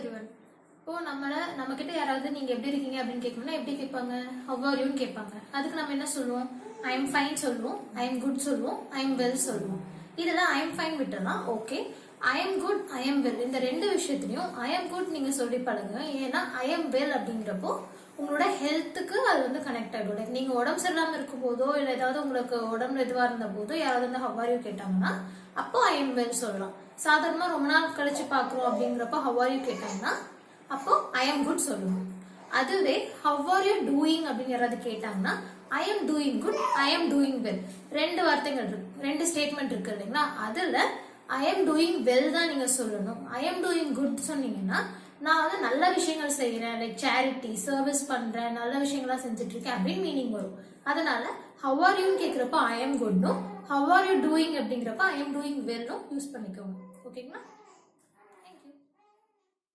Everyone. இப்போ நம்ம கிட்ட யாராவது நீங்க எப்படி இருக்கீங்க அப்படின்னு கேட்கணும்னா எப்படி கேட்பாங்க? ஹவ் ஆர் யூன்னு கேட்பாங்க. அதுக்கு நம்ம என்ன சொல்லுவோம்? ஐ எம் ஃபைன் சொல்லுவோம், ஐ எம் குட் சொல்லுவோம், ஐ எம் வெல் சொல்லுவோம். இதுல ஐ எம் ஃபைன் விட்டுறலாம். Okay, I am good, I am well, இந்த ரெண்டு விஷயத்திலையும் ஐ எம் குட் நீங்க சொல்லி பழகுங்க. ஏன்னா ஐ எம் வெல் அப்படிங்கிறப்போ உங்களோட ஹெல்த்துக்கு அது வந்து கனெக்ட் ஆகிடும். லைக் நீங்க உடம்பு சரியில்லாம இருக்கும் போதோ இல்லை ஏதாவது உங்களுக்கு உடம்புல இதுவா இருந்த போதோ யாராவது வந்து ஹவ் ஆர் யூ கேட்டாங்கன்னா அப்போ ஐ எம் வெல் சொல்லலாம். சாதாரணமா ரொம்ப நாள் கழிச்சு பாக்குறோம் அப்படிங்கிறப்ப ஹவ் ஆர் யூ கேட்டாங்கன்னா அப்போ ஐ எம் குட் சொல்லணும். அதுவே ஹவ் ஆர் யூ டூயிங் அப்படின்னு யாராவது கேட்டாங்கன்னா ஐ am doing good, I am doing well. ரெண்டு வார்த்தைகள் இருக்கு, ரெண்டு ஸ்டேட்மெண்ட் இருக்கு இல்லைங்களா? அதுல ஐ எம் டூயிங் வெல் தான் நீங்க சொல்லணும். ஐ எம் டூயிங் குட் சொன்னீங்கன்னா நான் வந்து நல்ல விஷயங்கள் செய்யறேன், லைக் சேரிட்டி சர்வீஸ் பண்றேன், நல்ல விஷயங்களா செஞ்சுட்டு இருக்கேன் அப்படின்னு மீனிங் வரும். அதனால ஹவ் ஆர் யூன்னு கேட்கிறப்ப ஐ எம் குட்னும், ஹவ் ஆர் யூ டூயிங் அப்படிங்கிறப்ப ஐ எம் டூயிங் வெல்லும் யூஸ் பண்ணிக்கோங்க. ஓகேங்களா?